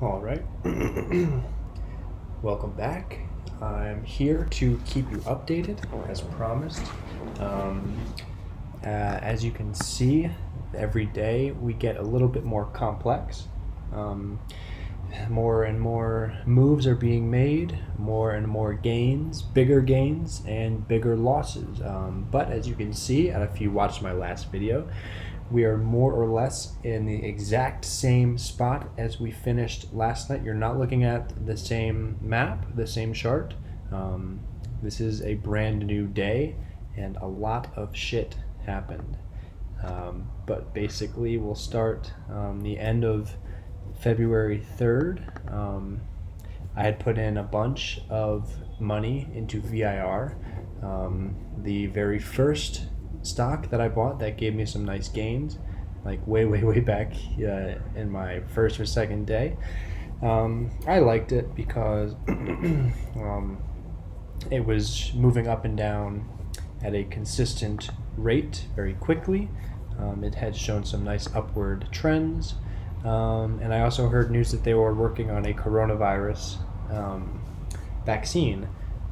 All right. Welcome back. I'm here to keep you updated as promised. Um, as you can see, every day we get a little bit more complex. Um, more and more moves are being made, more and more gains, and bigger losses. But as you can see, and if you watched my last video, we are more or less in the exact same spot as we finished last night. You're not looking at the same map, the same chart. This is a brand new day, and a lot of shit happened. But basically, we'll start the end of February 3rd. I had put in a bunch of money into VIR. The very first stock that I bought that gave me some nice gains, like way back in my first or second day. I liked it because it was moving up and down at a consistent rate very quickly. It had shown some nice upward trends. And I also heard news that they were working on a coronavirus vaccine.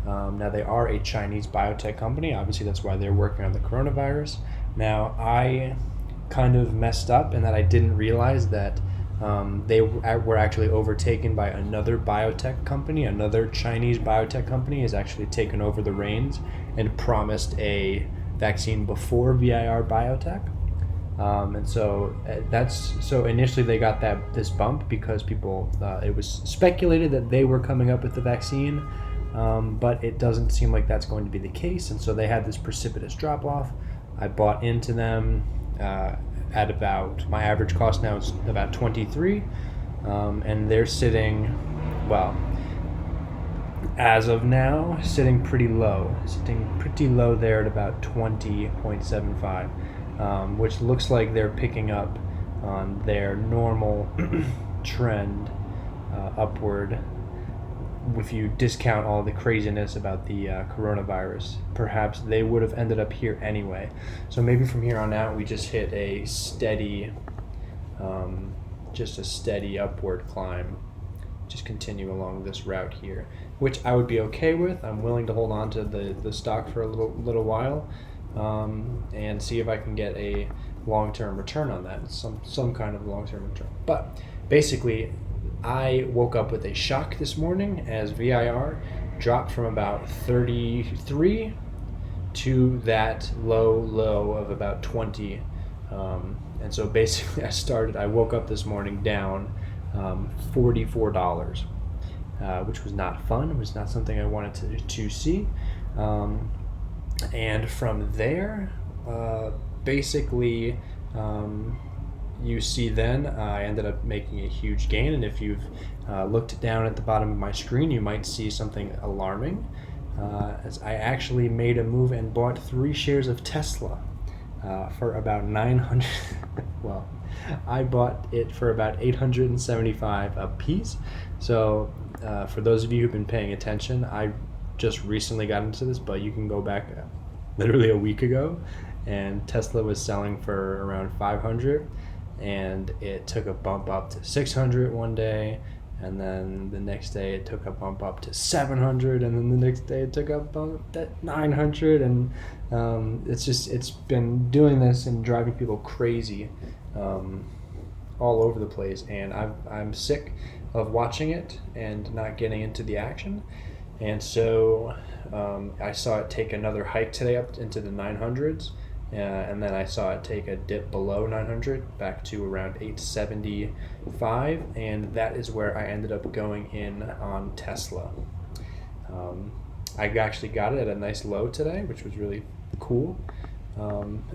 Now, they are a Chinese biotech company. Obviously, that's why they're working on the coronavirus. Now, I kind of messed up in that I didn't realize that they were actually overtaken by another biotech company. Another Chinese biotech company has actually taken over the reins and promised a vaccine before VIR Biotech. And so so initially they got this bump because people it was speculated that they were coming up with the vaccine, but it doesn't seem like that's going to be the case, and so they had this precipitous drop off. I bought into them at about, my average cost now is about 23, and they're sitting, well, as of now, sitting pretty low there at about 20.75. Which looks like they're picking up on their normal trend upward. If you discount all the craziness about the coronavirus, perhaps they would have ended up here anyway. So maybe from here on out, we just hit a steady, just a steady upward climb. Just continue along this route here, which I would be okay with. I'm willing to hold on to the stock for a little while. And see if I can get a long-term return on that, some kind of long-term return. But basically, I woke up with a shock this morning as VIR dropped from about 33 to that low of about 20. And so basically, I woke up this morning down $44, which was not fun. It was not something I wanted to see. And from there, basically, you see then I ended up making a huge gain. And if you've looked down at the bottom of my screen, you might see something alarming. As I actually made a move and bought 3 shares of Tesla for about 900. Well, I bought it for about 875 a piece. So for those of you who've been paying attention, I just recently got into this, but you can go back literally a week ago, and Tesla was selling for around 500, and it took a bump up to 600 one day, and then the next day it took a bump up to 700, and then the next day it took a bump to 900, and it's been doing this and driving people crazy all over the place, and I'm sick of watching it and not getting into the action. And so I saw it take another hike today up into the 900s, and then I saw it take a dip below 900 back to around 875, and that is where I ended up going in on Tesla. I actually got it at a nice low today, which was really cool.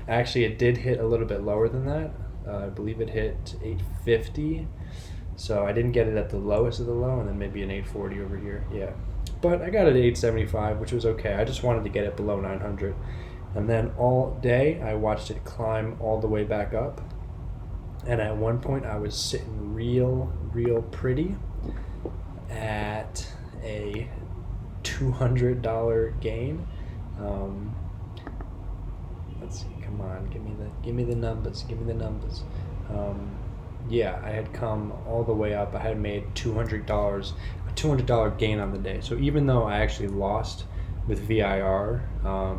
Actually, it did hit a little bit lower than that. I believe it hit 850, so I didn't get it at the lowest of the low, and then maybe an 840 over here. Yeah. But I got it at 875, which was okay. I just wanted to get it below 900. And then all day, I watched it climb all the way back up. And at one point, I was sitting real pretty at a $200 gain. Let's see. Come on, give me the numbers. Yeah, I had come all the way up. I had made $200, a $200 gain on the day. So even though I actually lost with VIR, a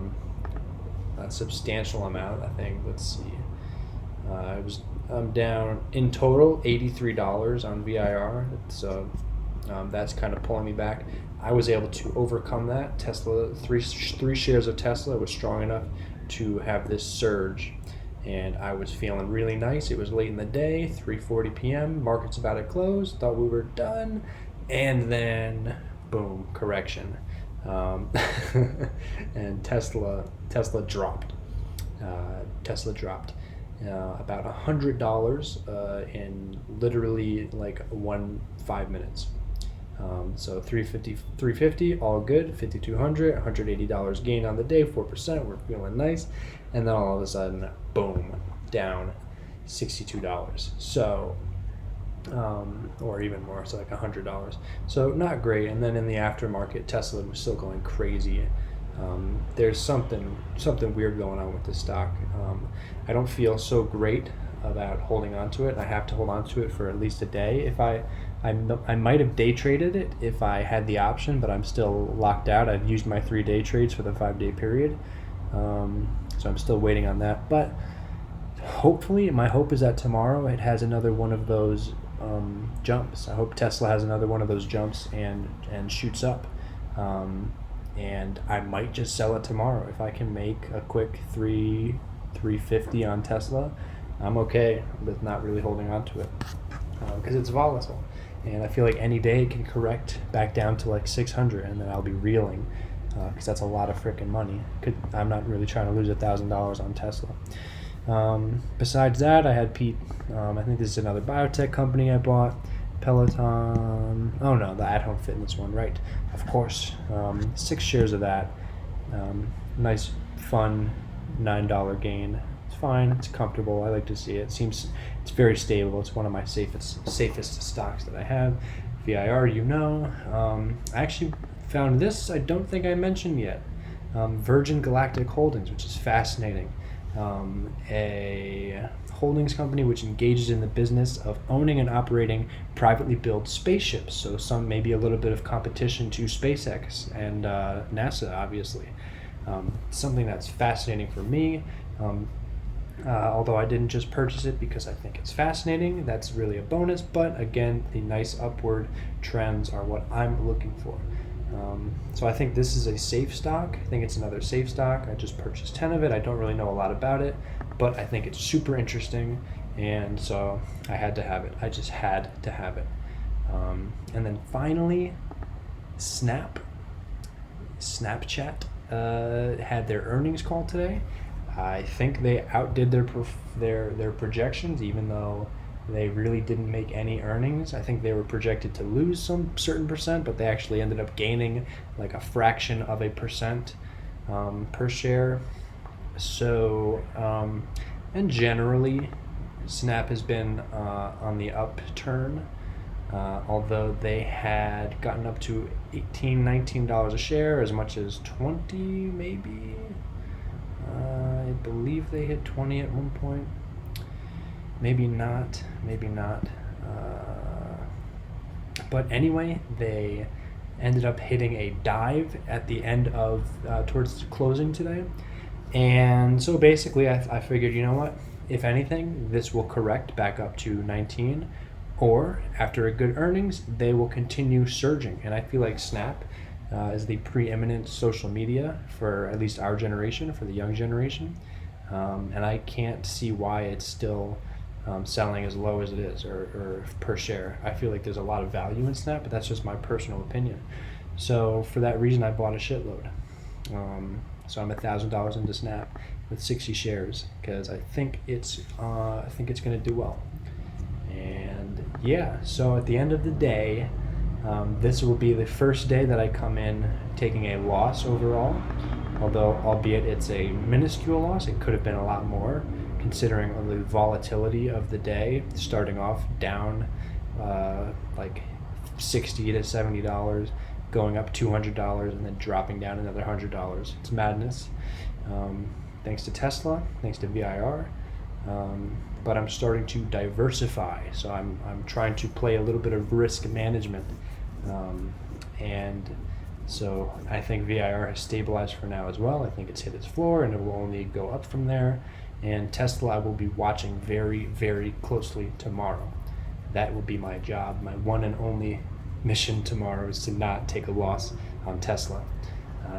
substantial amount, I think. Let's see. I'm down in total $83 on VIR. That's kind of pulling me back. I was able to overcome that. Tesla, three shares of Tesla was strong enough to have this surge, and I was feeling really nice. It was late in the day, 3:40 p.m. Market's about to close. Thought we were done, and then boom, correction, and Tesla dropped. Tesla dropped about $100 in literally like 5 minutes. So 350, all good. 5,200, $180 gain on the day, 4%. We're feeling nice, and then all of a sudden, boom, down $62. So, or even more, so like $100. So not great. And then in the aftermarket, Tesla was still going crazy. There's something weird going on with this stock. I don't feel so great about holding on to it. I have to hold on to it for at least a day. If I might have day traded it if I had the option, but I'm still locked out. I've used my 3-day trades for the 5-day period, so I'm still waiting on that. But hopefully, my hope is that tomorrow it has another one of those jumps. I hope Tesla has another one of those jumps and shoots up. And I might just sell it tomorrow if I can make a quick 350 on Tesla. I'm okay with not really holding on to it because it's volatile, and I feel like any day it can correct back down to like 600, and then I'll be reeling because that's a lot of freaking money. I'm not really trying to lose $1,000 on Tesla. Besides that, I had Pete. I think this is another biotech company I bought. Peloton. Oh no, the at-home fitness one, right? Of course. 6 shares of that. Nice, fun, $9 gain. It's fine. It's comfortable. I like to see it. It's very stable. It's one of my safest stocks that I have. VIR, I actually found this. I don't think I mentioned yet. Virgin Galactic Holdings, which is fascinating. A holdings company which engages in the business of owning and operating privately built spaceships. So maybe a little bit of competition to SpaceX and NASA, obviously. Something that's fascinating for me. Although I didn't just purchase it because I think it's fascinating, that's really a bonus. But again, the nice upward trends are what I'm looking for. So I think this is a safe stock. I think it's another safe stock. I just purchased 10 of it. I don't really know a lot about it, but I think it's super interesting, and so I had to have it. I just had to have it. And then finally, Snapchat had their earnings call today. I think they outdid their projections, even though they really didn't make any earnings. I think they were projected to lose some certain percent, but they actually ended up gaining like a fraction of a percent per share. So, and generally, Snap has been on the upturn, although they had gotten up to $18, $19 a share, as much as 20 maybe. I believe they hit 20 at one point. Maybe not. But anyway, they ended up hitting a dive at the end of towards closing today. And so basically I figured, you know what? If anything, this will correct back up to 19, or after a good earnings, they will continue surging. And I feel like Snap is the preeminent social media for at least our generation, for the young generation. And I can't see why it's still selling as low as it is, or per share. I feel like there's a lot of value in Snap, but that's just my personal opinion. So for that reason, I bought a shitload. So I'm $1,000 into Snap with 60 shares because I think it's going to do well. And yeah, so at the end of the day, this will be the first day that I come in taking a loss overall. Although, albeit it's a minuscule loss, it could have been a lot more, considering the volatility of the day, starting off down like $60 to $70, going up $200, and then dropping down another $100. It's madness. Thanks to Tesla, thanks to VIR. but I'm starting to diversify. So I'm trying to play a little bit of risk management, and so I think VIR has stabilized for now as well. I think it's hit its floor and it will only go up from there. And Tesla I will be watching very, very closely tomorrow. That will be my job. My one and only mission tomorrow is to not take a loss on Tesla,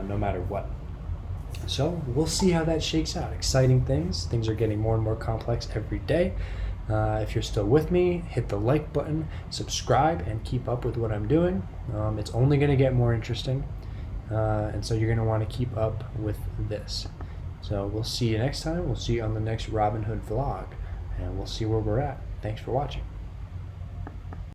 no matter what. So we'll see how that shakes out. Exciting things. Things are getting more and more complex every day. If you're still with me, hit the like button, subscribe, and keep up with what I'm doing. It's only going to get more interesting, and so you're going to want to keep up with this. So we'll see you next time. We'll see you on the next Robinhood vlog, and we'll see where we're at. Thanks for watching.